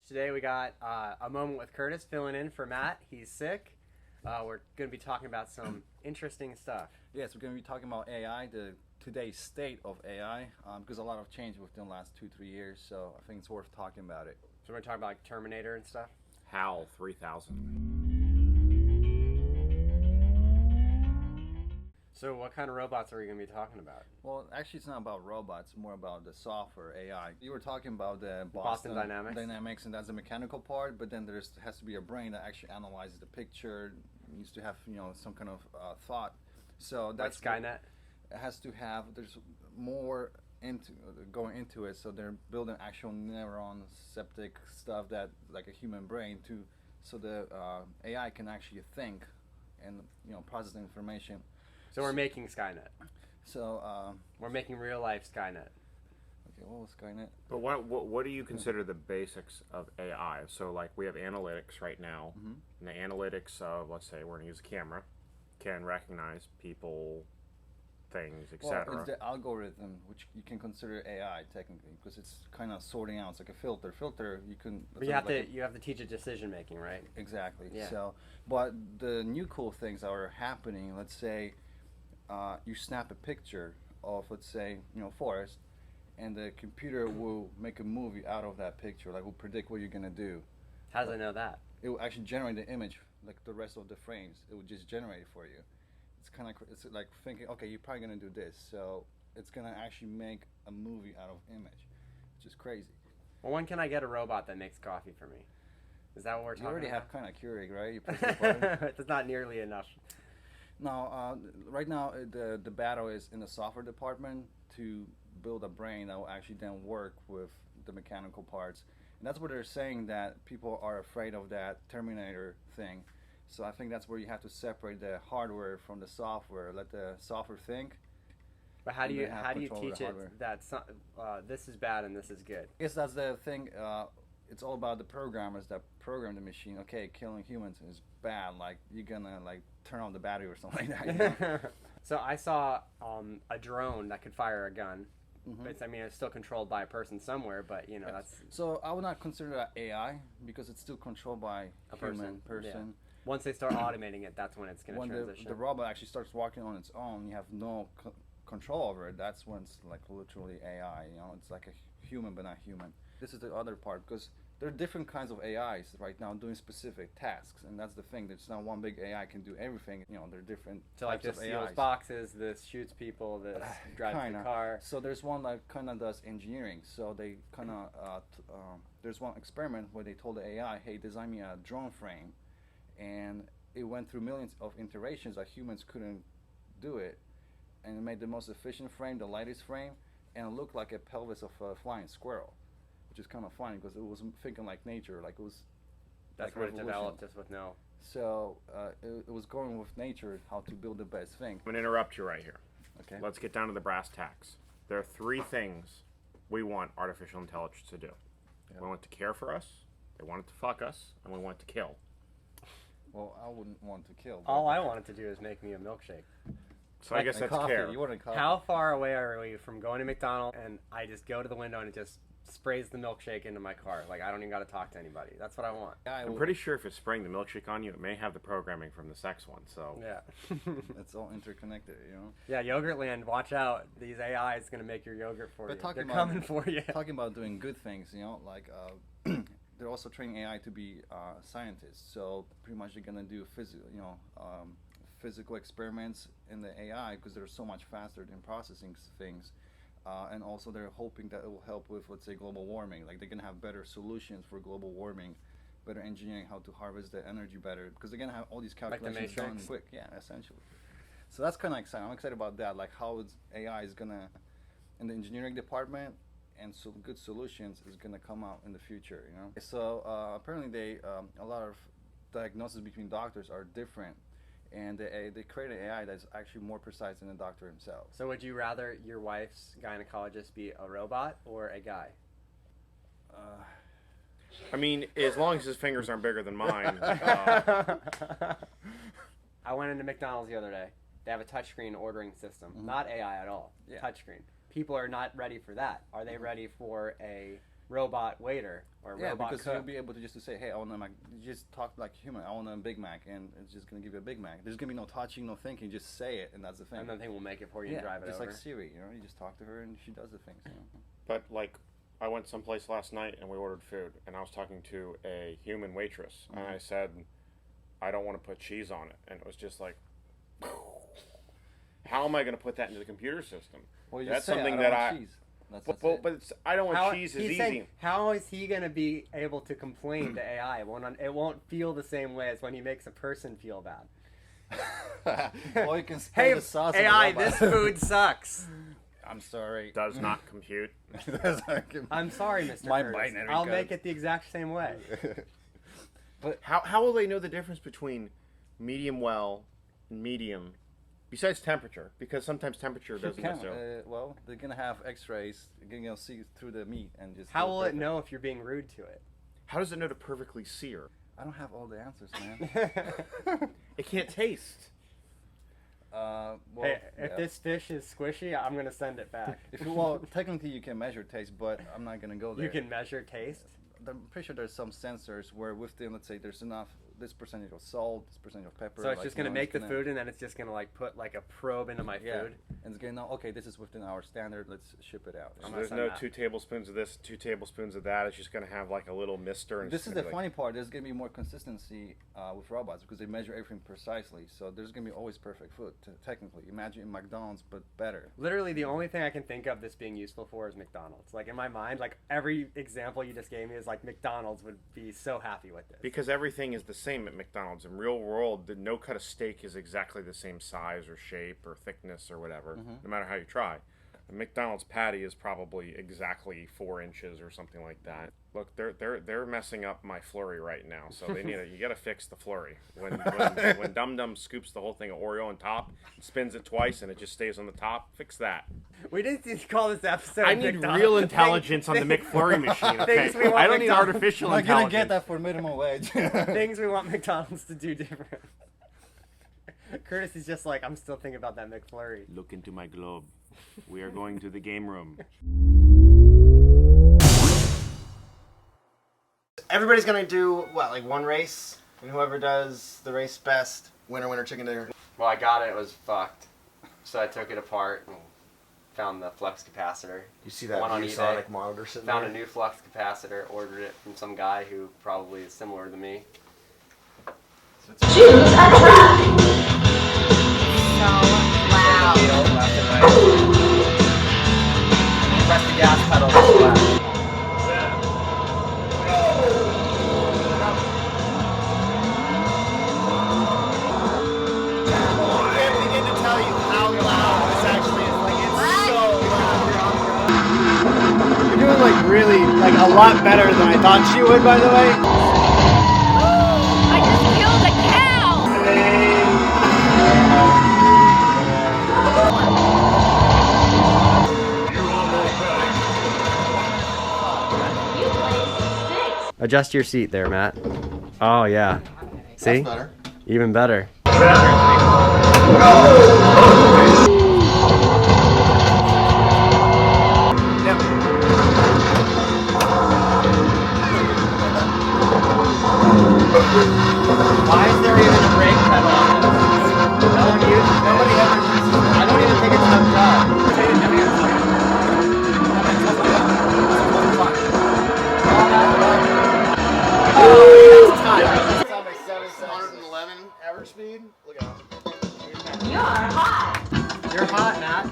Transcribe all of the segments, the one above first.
Today we got a moment with Curtis filling in for Matt. He's sick. We're going to be talking about some interesting stuff. Yes, we're going to be talking about AI, the today's state of AI, because a lot of change within the last 2-3 years. So I think it's worth talking about it. So we're going to talk about like Terminator and stuff. HAL 3000. So what kind of robots are we going to be talking about? Well, actually, it's not about robots, more about the software AI. You were talking about the Boston Dynamics, and that's the mechanical part. But then has to be a brain that actually analyzes the picture. Needs to have some kind of thought. So that's like Skynet. It has to have. There's more going into it. So they're building actual neuron septic stuff that like a human brain so the AI can actually think and process the information. So we're making Skynet. So we're making real life Skynet. Okay, what was Skynet? But what do you consider the basics of AI? So like we have analytics right now, and the analytics of, let's say we're going to use a camera, can recognize people, things, etc. Well, it's the algorithm which you can consider AI technically because it's kind of sorting out. It's like a filter. You can. But you have to teach it decision making, right? Exactly. Yeah. So, but the new cool things that are happening. Let's say. You snap a picture of, let's say, forest, and the computer will make a movie out of that picture. Like, will predict what you're gonna do. How does it know that? It will actually generate the image, like the rest of the frames. It will just generate it for you. It's like thinking, okay, you're probably gonna do this, so it's gonna actually make a movie out of image, which is crazy. Well, when can I get a robot that makes coffee for me? Is that what we're talking about? You already have kind of Keurig, right? You press the button. It's not nearly enough. No, right now the battle is in the software department to build a brain that will actually then work with the mechanical parts. And that's what they're saying, that people are afraid of that Terminator thing. So I think that's where you have to separate the hardware from the software. Let the software think. But how do you teach it that this is bad and this is good? I guess that's the thing. It's all about the programmers that program the machine. Okay, killing humans is bad. Like you're gonna turn on the battery or something like that. So I saw a drone that could fire a gun. But it's still controlled by a person somewhere. But that's. So I would not consider that AI because it's still controlled by a human person. Yeah. Once they start automating it, that's when it's gonna transition. When the robot actually starts walking on its own, you have no control over it. That's when it's like literally AI. It's like a human but not human. This is the other part because there are different kinds of AIs right now doing specific tasks, and that's the thing. There's not one big AI can do everything. There are different types of AIs. So like this seals boxes, this shoots people, this drives the car. So there's one that kind of does engineering. So they kind of there's one experiment where they told the AI, "Hey, design me a drone frame," and it went through millions of iterations that humans couldn't do it, and it made the most efficient frame, the lightest frame, and it looked like a pelvis of a flying squirrel. Which is kind of funny because it was thinking like nature, like it was. That's what it developed, just with no. So it was going with nature, how to build the best thing. I'm gonna interrupt you right here. Okay. Let's get down to the brass tacks. There are 3 things we want artificial intelligence to do. Yeah. We want it to care for us, they want it to fuck us, and we want it to kill. Well, I wouldn't want to kill. All I want it to do is make me a milkshake. So I guess that's coffee. care. You want coffee. How far away are we from going to McDonald's and I just go to the window and it just sprays the milkshake into my car? Like I don't even got to talk to anybody. That's what I want. I'm pretty sure if it's spraying the milkshake on you, it may have the programming from the sex one. So yeah, it's all interconnected, Yeah, Yogurtland, watch out! These AI is gonna make your yogurt for you. They're coming for you. Talking about doing good things, like they're also training AI to be scientists. So pretty much they're gonna do physical experiments in the AI because they're so much faster in processing things. And also they're hoping that it will help with, let's say, global warming. Like they're going to have better solutions for global warming, better engineering how to harvest the energy better. Because they're going to have all these calculations done quick. Yeah, essentially. So that's kind of exciting. I'm excited about that. Like how AI is going to, in the engineering department, and so good solutions is going to come out in the future, So apparently a lot of diagnoses between doctors are different. And they created an AI that's actually more precise than the doctor himself. So would you rather your wife's gynecologist be a robot or a guy? I mean, as long as his fingers aren't bigger than mine. I went into McDonald's the other day. They have a touchscreen ordering system. Not AI at all. Yeah. Touchscreen. People are not ready for that. Are they ready for a robot waiter or Yeah, robot because cook. you'll be able to just to say, hey, I want a Mac. You just talk like a human. I want a Big Mac, and it's just gonna give you a Big Mac. There's gonna be no touching, no thinking. Just say it, and that's the thing. And the thing will make it for you yeah, and drive it just over. like Siri. You know, you just talk to her, and she does the things. You know? But like, I went someplace last night and we ordered food, and I was talking to a human waitress, and I said, I don't want to put cheese on it, and it was just like, how am I going to put that into the computer system? Well, you That's just say, something I don't that want I. cheese. That's But it. it's, I don't want How, cheese is he's easy. saying, how is he going to be able to complain to AI? It won't feel the same way as when he makes a person feel bad. Well, you can spray Hey, the sauce on the AI, robot. this food sucks. I'm sorry. Does not compute. I'm sorry, Mr. My Curtis. binary I'll code. make it the exact same way. How will they know the difference between medium well and medium, besides temperature? Because sometimes temperature doesn't necessarily. Well, they're gonna have X-rays. You're gonna see through the meat and just. How feel will it perfect. know if you're being rude to it? How does it know to perfectly sear? I don't have all the answers, man. It can't taste. Well, Hey, if yeah. this fish is squishy, I'm gonna send it back. Well, technically you can measure taste, but I'm not gonna go there. You can measure taste. I'm pretty sure there's some sensors where within, let's say, there's enough, this percentage of salt, this percentage of pepper. So it's like, just you gonna know, make the gonna- food, and then it's just gonna like put like a probe into my Yeah, food. and it's gonna know, okay, this is within our standard. Let's ship it out. So I'm there's gonna no send that. 2 tablespoons of this, 2 tablespoons of that. It's just going to have like a little mister. And This it's is gonna the be like- funny part. There's gonna be more consistency with robots because they measure everything precisely. So there's gonna be always perfect food. Technically, imagine in McDonald's, but better. Literally, the only thing I can think of this being useful for is McDonald's. Like in my mind, like every example you just gave me is like McDonald's would be so happy with this. Because everything is the same at McDonald's. In real world, the no cut of steak is exactly the same size or shape or thickness or whatever, no matter how you try. A McDonald's patty is probably exactly 4 inches or something like that. Look, they're messing up my flurry right now, so they need you got to fix the flurry. When Dum Dum scoops the whole thing of Oreo on top, spins it twice, and it just stays on the top. Fix that. We didn't need to call this episode. I need McDonald's. real intelligence on the McFlurry machine. Okay, Things we want I don't need McDonald's. artificial I'm not gonna intelligence. get that for minimum wage. Things we want McDonald's to do different. Curtis is just like, I'm still thinking about that McFlurry. Look into my globe. We are going to the game room. Everybody's gonna do what, like one race, and whoever does the race best, winner, chicken dinner. Well, I got it. It was fucked. So I took it apart and found the flux capacitor. You see that One on ViewSonic eBay. monitor sitting Found there? a new flux capacitor. Ordered it from some guy who probably is similar to me. Choose a track. So loud. Needle, left and right. Press the gas pedal to the left. I can't begin to tell you how loud this actually is. Like, it's so loud. You're doing like really, like a lot better than I thought you would, by the way. I just killed a cow. You placed 6. Adjust your seat there, Matt. Oh, yeah. See? Better. Even better. Why is there even a brake pedal on this? Nobody ever uses it. I don't even think it's hooked up. It's on my 711 average speed. Look out. You're hot. You're hot, Matt.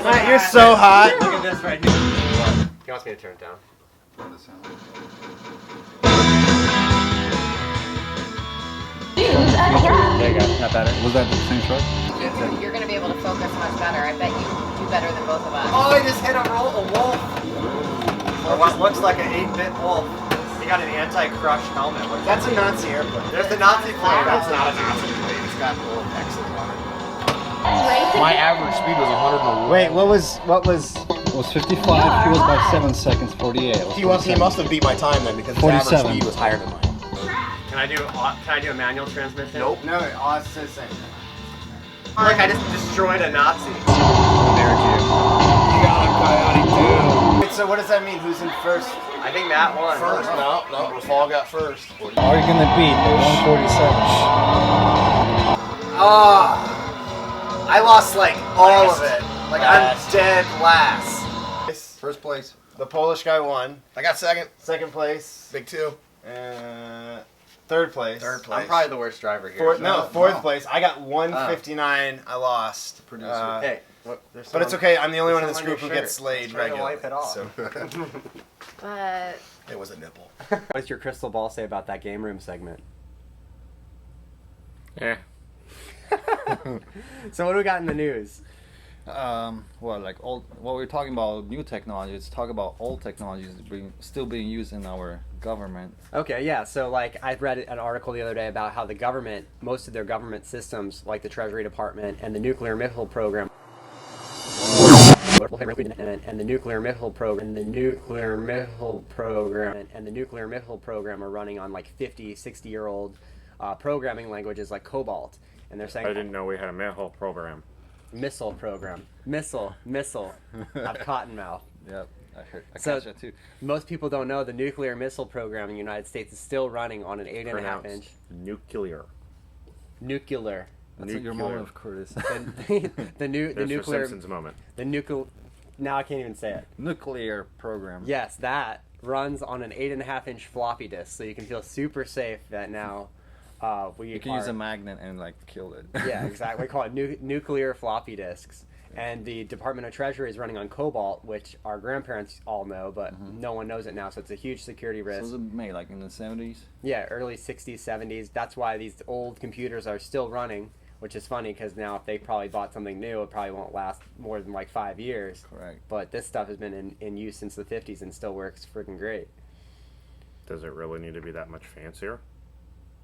Matt, you're so hot. Look at this right here. He wants me to turn it down. Choose a track. There you go. Not better. Was that the same truck? You're going to be able to focus much better. I bet you do better than both of us. Oh, I just hit a wolf. Or what looks like an 8-bit wolf. He got an anti-crush helmet. That's a Nazi airplane. There's the Nazi flag. That's not a Nazi plane. It's got a little excellent on it. Race My again. average speed was 101. Wait, what was? It was 55. He was by 7 seconds. 48. He must have beat my time then because his 47. average speed was higher than mine. Can I do a manual transmission? Nope. No, oh, it's the same. Like I just destroyed a Nazi. You got a coyote too. So what does that mean? Who's in first? I think Matt won. First, no, Rafal got first. Are you gonna beat the 147? I lost like all of it. Like I'm dead last. First place. The Polish guy won. I got second. Second place. Big two. Third place. Third place. I'm probably the worst driver here. Fourth place. I got 159. I lost. Producer. Hey, But it's okay. I'm the only one in this some on group your who gets shirt. slayed Try to regularly. wipe it off. So. But It was a nipple. What does your crystal ball say about that game room segment? Eh. So what do we got in the news? Well, like old. What we're talking about new technology. Let's talk about old technologies still being used in our government. Okay, yeah. So like I read an article the other day about how the government, most of their government systems, like the Treasury Department and the nuclear missile program, and the nuclear missile program, and the nuclear missile program, and the nuclear missile program are running on like 50, 60-year-old programming languages like COBOL, and they're saying I didn't know we had a missile program. missile program, missile, I've cottonmouth. Yep, I heard. I So- catch that too. Most people don't know the nuclear missile program in the United States is still running on an 8.5 Pronounced inch nuclear. nuclear. That's your Nuclear. moment of Curtis. the There's your nuclear Simpsons moment. the nuclear. Now I can't even say it. Nuclear program. Yes, that runs on an 8.5 inch floppy disk, so you can feel super safe that now You can use a magnet and like kill it. Yeah, exactly. We call it nuclear floppy disks. And the Department of Treasury is running on COBOL, which our grandparents all know, but no one knows it now, so it's a huge security So risk. was it made like in the 70s? Yeah, early 60s, 70s. That's why these old computers are still running, which is funny because now if they probably bought something new, it probably won't last more than like 5 years. Correct. But this stuff has been in use since the 50s and still works freaking great. Does it really need to be that much fancier?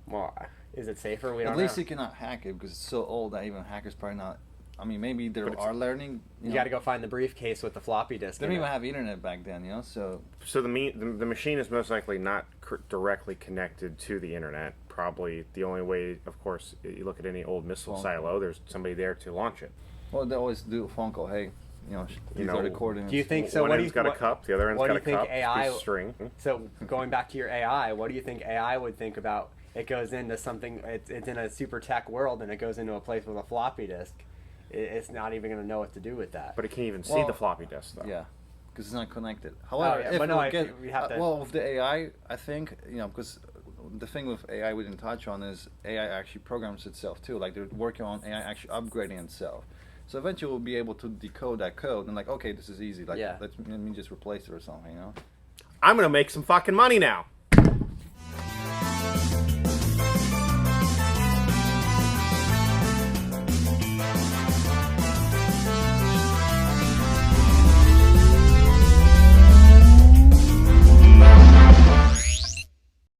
Well, is it safer? We don't At least know. you cannot hack it because it's so old that even hackers probably not. I mean, maybe they But it's- are learning. You got to go find the briefcase with the floppy disk. They in didn't it. even have internet back then, you know. So So the machine is most likely not directly connected to the internet. Probably the only way, of course, you look at any old missile Phone silo. There's somebody there to launch it. well, they always do a phone call. Hey, these know, are the coordinates. Do you think so? One What do end's you got a cup, the other end's what got do a you think cup. AI piece of string. So going back to your AI, what do you think AI would think about? It goes into something. It's in a super tech world, and it goes into a place with a floppy disk. It's not even going to know what to do with that. But it can't even see Well, the floppy disk, though. Yeah, because it's not connected. However, yeah, if but no, we get we have to- well with the AI, I think because the thing with AI we didn't touch on is AI actually programs itself too. Like they're working on AI actually upgrading itself. So eventually we'll be able to decode that code and like, okay, this is easy. Like Yeah. let me just replace it or something. I'm gonna make some fucking money now.